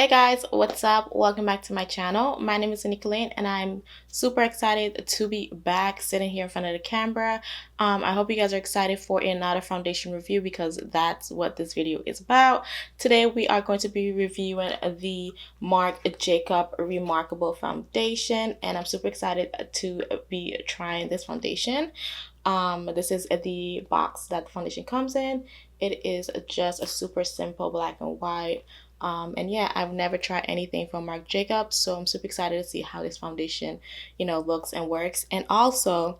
Guys, what's up? Welcome back to my channel. My name is Nicolene and I'm super excited to be back sitting here in front of the camera. I hope you guys are excited for another foundation review because that's what this video is about. Today we are going to be reviewing the Marc Jacobs Remarkable Foundation, and I'm super excited to be trying this foundation. This is the box that the foundation comes in. It is just a super simple black and white. And yeah, I've never tried anything from Marc Jacobs, so I'm super excited to see how this foundation, looks and works. And also,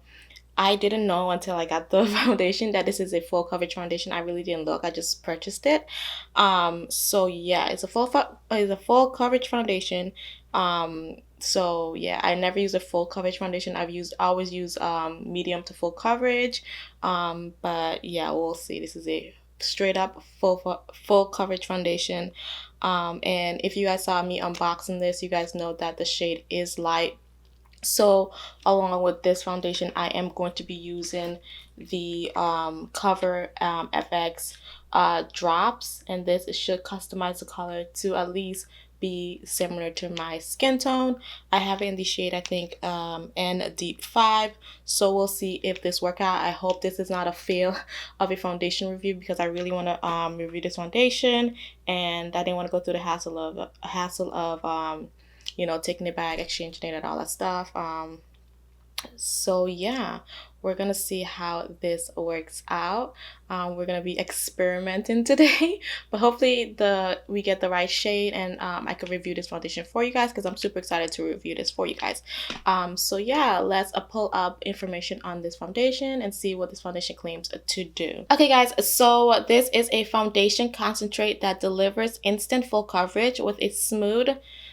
I didn't know until I got the foundation that this is a full coverage foundation. I really didn't look. I just purchased it. So yeah, it's a full coverage foundation. So yeah, I never use a full coverage foundation. Always use medium to full coverage. But yeah, we'll see. This is a straight up full coverage foundation. And if you guys saw me unboxing this, you guys know that the shade is light. So along with this foundation, I am going to be using the Cover FX drops, and this should customize the color to at least be similar to my skin tone. I have it in the shade, I think, in Deep 5, so we'll see if this works out. I hope this is not a fail of a foundation review because I really want to review this foundation, and I didn't want to go through the hassle of taking it back, exchanging it, and all that stuff. So yeah, we're gonna see how this works out. We're gonna be experimenting today, but hopefully we get the right shade, and I can review this foundation for you guys because I'm super excited to review this for you guys. So yeah, let's pull up information on this foundation and see what this foundation claims to do. Okay guys, so this is a foundation concentrate that delivers instant full coverage with a smooth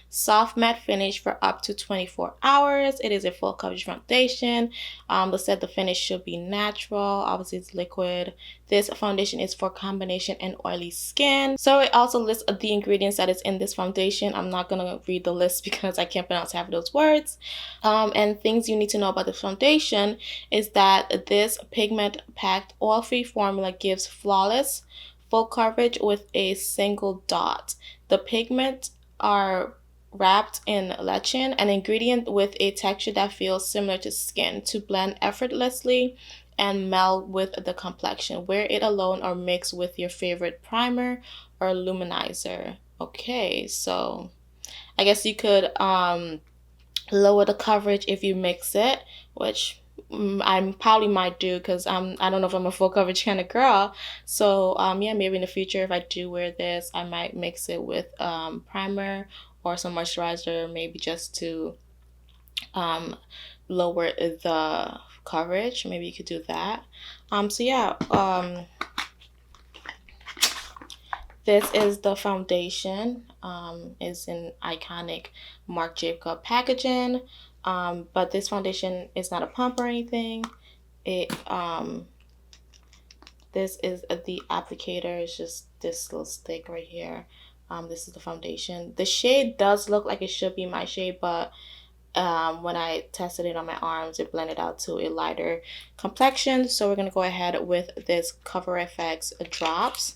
soft matte finish for up to 24 hours. It is a full coverage foundation. They said the finish should be natural. Obviously it's liquid. This foundation is for combination and oily skin. So it also lists the ingredients that is in this foundation. I'm not gonna read the list because I can't pronounce half of those words. And things you need to know about this foundation is that this pigment packed oil-free formula gives flawless full coverage with a single dot. The pigments are wrapped in lecithin, an ingredient with a texture that feels similar to skin, to blend effortlessly and meld with the complexion. Wear it alone or mix with your favorite primer or luminizer. Okay, so I guess you could lower the coverage if you mix it, which I probably might do because I don't know if I'm a full coverage kind of girl. So yeah, maybe in the future if I do wear this, I might mix it with primer or some moisturizer, maybe just to lower the coverage. Maybe you could do that. So yeah, this is the foundation. Is in iconic Marc Jacobs packaging. But this foundation is not a pump or anything. This is the applicator. It's just this little stick right here. This is the foundation. The shade does look like it should be my shade, but when I tested it on my arms, it blended out to a lighter complexion. So we're gonna go ahead with this Cover FX drops.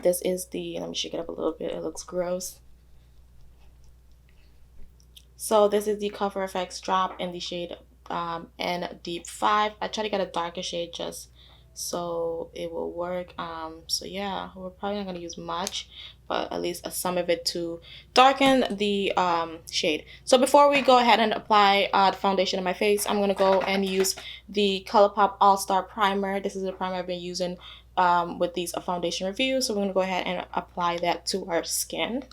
This is the, let me shake it up a little bit. It looks gross. So this is the Cover FX drop in the shade in Deep 5. I try to get a darker shade just so it will work. So yeah, we're probably not gonna use much, but at least some of it to darken the shade. So before we go ahead and apply the foundation on my face, I'm gonna go and use the Colourpop All-Star Primer. This is a primer I've been using with these foundation reviews, so we're gonna go ahead and apply that to our skin.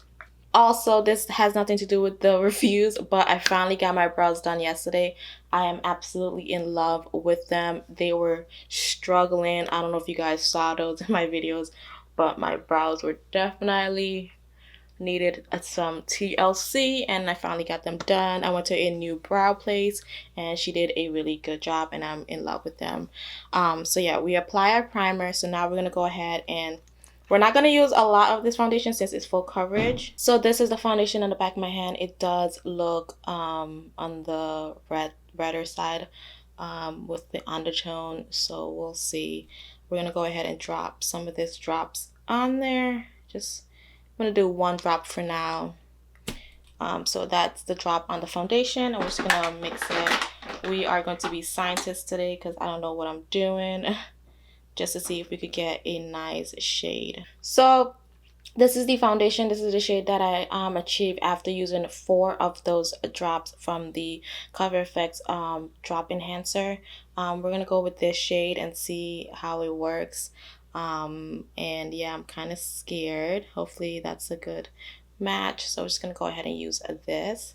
Also, this has nothing to do with the reviews, but I finally got my brows done yesterday. I am absolutely in love with them. They were struggling. I don't know if you guys saw those in my videos, but my brows were definitely needed some TLC, and I finally got them done. I went to a new brow place and she did a really good job, and I'm in love with them. So yeah, we apply our primer. So now we're gonna go ahead and we're not going to use a lot of this foundation since it's full coverage. So this is the foundation on the back of my hand. It does look on the redder side with the undertone. So we'll see. We're going to go ahead and drop some of these drops on there. Just I'm gonna do one drop for now. So that's the drop on the foundation. I'm just gonna mix it. We are going to be scientists today because I don't know what I'm doing, just to see if we could get a nice shade. So this is the foundation. This is the shade that I achieved after using 4 of those drops from the Cover FX drop enhancer. We're gonna go with this shade and see how it works. And yeah, I'm kind of scared. Hopefully that's a good match. So I'm just gonna go ahead and use this.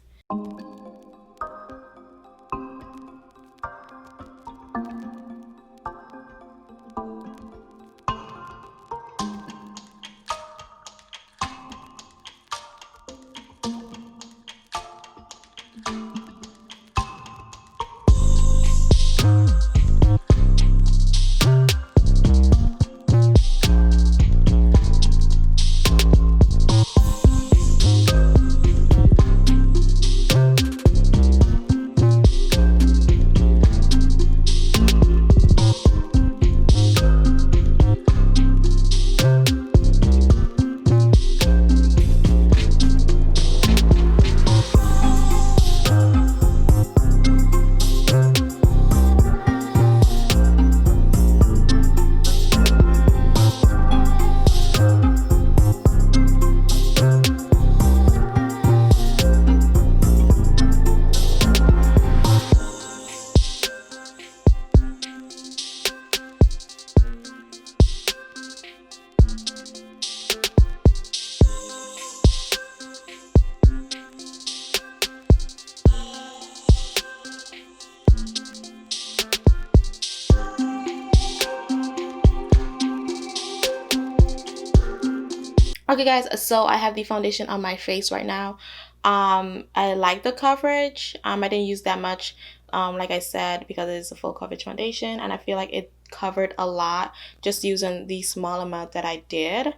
Okay guys, so I have the foundation on my face right now. I like the coverage. I didn't use that much, like I said, because it's a full coverage foundation, and I feel like it covered a lot just using the small amount that I did.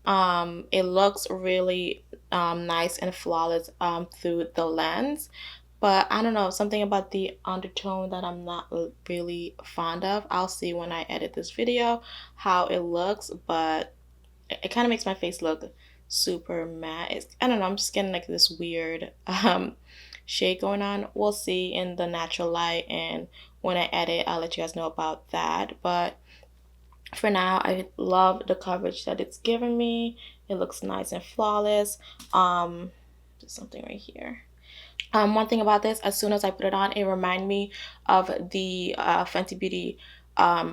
It looks really nice and flawless through the lens, but I don't know, something about the undertone that I'm not really fond of. I'll see when I edit this video how it looks, but it kind of makes my face look super matte. I don't know, I'm just getting like this weird shade going on. We'll see in the natural light, and when I edit I'll let you guys know about that. But for now, I love the coverage that it's giving me. It looks nice and flawless. There's something right here. One thing about this, as soon as I put it on, it reminded me of the Fenty Beauty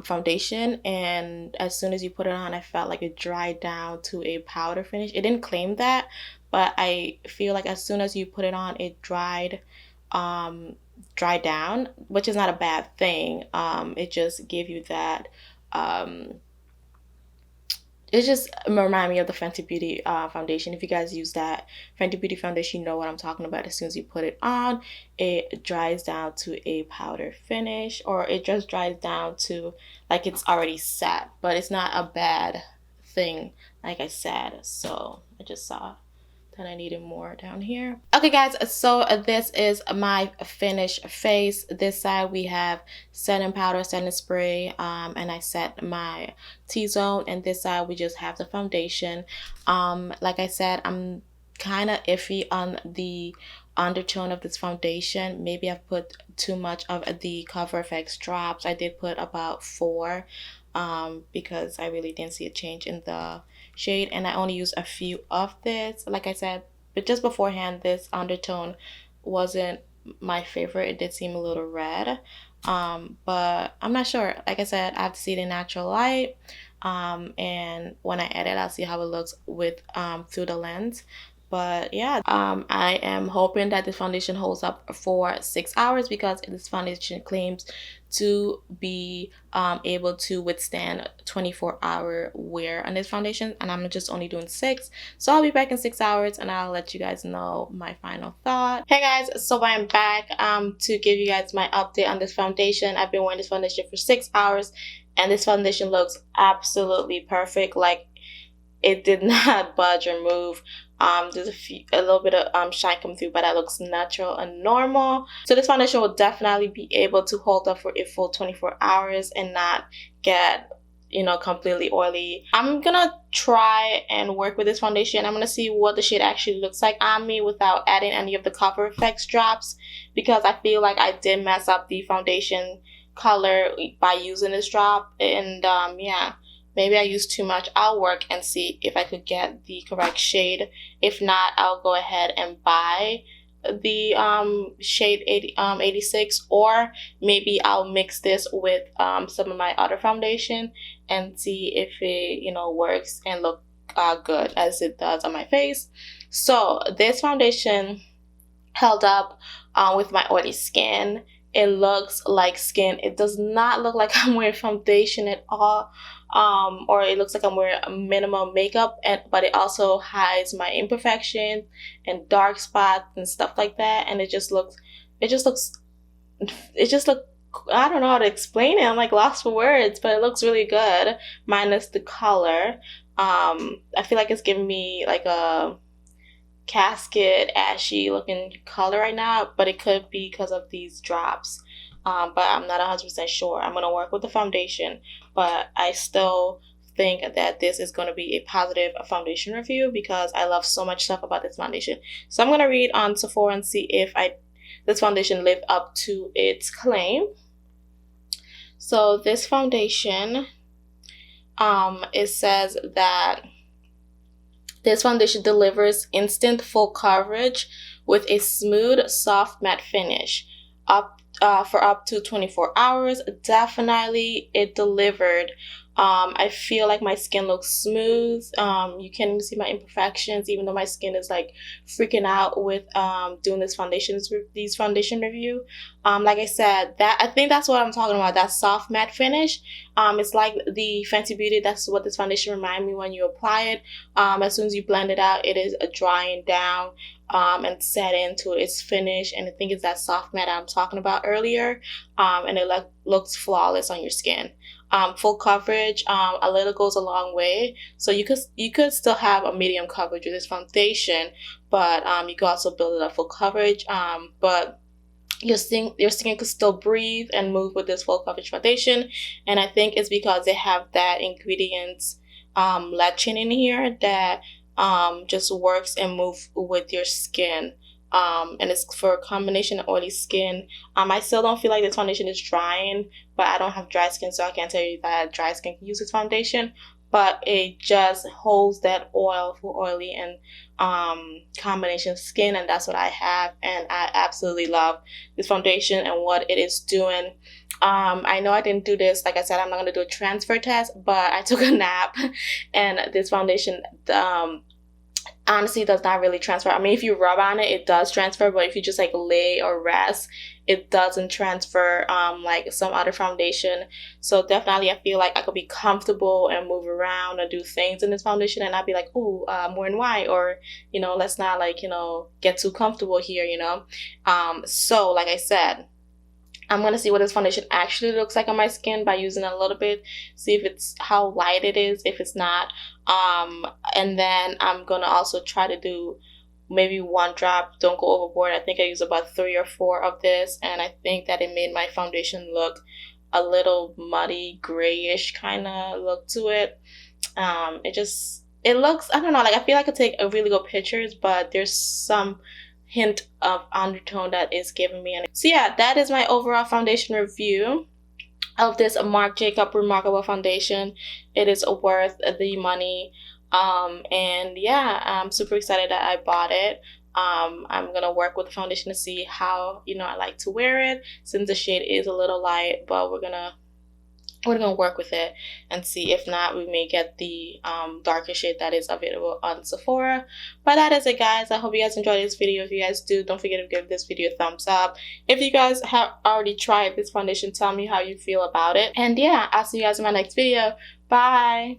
foundation, and as soon as you put it on, I felt like it dried down to a powder finish. It didn't claim that, but I feel like as soon as you put it on, it dried down, which is not a bad thing. It just gave you that it just remind me of the Fenty Beauty foundation. If you guys use that Fenty Beauty foundation, you know what I'm talking about. As soon as you put it on, it dries down to a powder finish, or it just dries down to like it's already set, but it's not a bad thing, like I said. So I just saw that I needed more down here. Okay guys, so this is my finished face. This side we have setting powder, setting spray, and I set my T-zone, and this side we just have the foundation. Like I said, I'm kind of iffy on the undertone of this foundation. Maybe I've put too much of the Cover FX drops. I did put about 4 because I really didn't see a change in the shade, and I only used a few of this, like I said. But just beforehand, this undertone wasn't my favorite. It did seem a little red, but I'm not sure. Like I said, I have to see it in natural light, and when I edit, I'll see how it looks with through the lens. But yeah, I am hoping that this foundation holds up for 6 hours, because this foundation claims to be able to withstand 24-hour wear on this foundation, and I'm just only doing 6. So I'll be back in 6 hours, and I'll let you guys know my final thought. Hey guys, so I'm back to give you guys my update on this foundation. I've been wearing this foundation for 6 hours, and this foundation looks absolutely perfect. Like, it did not budge or move. There's a little bit of shine come through, but that looks natural and normal. So this foundation will definitely be able to hold up for a full 24 hours and not get you know, completely oily. I'm gonna try and work with this foundation. I'm gonna see what the shade actually looks like on me without adding any of the cover effects drops, because I feel like I did mess up the foundation color by using this drop. And yeah, maybe I used too much. I'll work and see if I could get the correct shade. If not, I'll go ahead and buy the shade 86, or maybe I'll mix this with some of my other foundation and see if it, you know, works and look good as it does on my face. So this foundation held up with my oily skin. It looks like skin. It does not look like I'm wearing foundation at all, or it looks like I'm wearing a minimal makeup, but it also hides my imperfections and dark spots and stuff like that. And it just looks, I don't know how to explain it. I'm like lost for words, but it looks really good minus the color. I feel like it's giving me like a casket ashy looking color right now, but it could be because of these drops, but I'm not 100% sure. I'm gonna work with the foundation, but I still think that this is going to be a positive foundation review because I love so much stuff about this foundation. So I'm gonna read on Sephora and see if this foundation lived up to its claim. So this foundation, it says that this foundation delivers instant full coverage with a smooth, soft matte finish for up to 24 hours. Definitely, it delivered. I feel like my skin looks smooth. You can't even see my imperfections, even though my skin is like freaking out with doing these foundation review. Like I said, that I think that's what I'm talking about. That soft matte finish. It's like the Fenty Beauty. That's what this foundation reminds me when you apply it. As soon as you blend it out, it is drying down and set into its finish. And I think it's that soft matte I'm talking about earlier. And it looks flawless on your skin. Full coverage, a little goes a long way. So you could still have a medium coverage with this foundation, but you could also build it up full coverage. But your skin could still breathe and move with this full coverage foundation. And I think it's because they have that ingredients lectin in here that just works and move with your skin. And it's for a combination of oily skin. I still don't feel like this foundation is drying, but I don't have dry skin, so I can't tell you that dry skin can use this foundation. But it just holds that oil for oily and combination skin, and that's what I have. And I absolutely love this foundation and what it is doing. I know I didn't do this, like I said, I'm not going to do a transfer test, but I took a nap, and this foundation honestly does not really transfer. I mean, if you rub on it, it does transfer, but if you just like lay or rest, it doesn't transfer like some other foundation. So definitely I feel like I could be comfortable and move around and do things in this foundation and not be like, ooh, I'm wearing white, or, you know, let's not like, you know, get too comfortable here, you know. So like I said, I'm going to see what this foundation actually looks like on my skin by using it a little bit, see if it's how light it is, if it's not. And then I'm going to also try to do maybe one drop, don't go overboard. I think I used about 3 or 4 of this, and I think that it made my foundation look a little muddy, grayish kind of look to it. It looks, I don't know, like I feel like I could take a really good pictures, but there's some hint of undertone that is giving me. So yeah, that is my overall foundation review of this Marc Jacobs Remarkable foundation. It is worth the money, and yeah, I'm super excited that I bought it. I'm gonna work with the foundation to see how, you know, I like to wear it, since the shade is a little light, but we're gonna work with it and see. If not, we may get the darker shade that is available on Sephora. But that is it, guys. I hope you guys enjoyed this video. If you guys do, don't forget to give this video a thumbs up. If you guys have already tried this foundation, tell me how you feel about it. And yeah, I'll see you guys in my next video. Bye.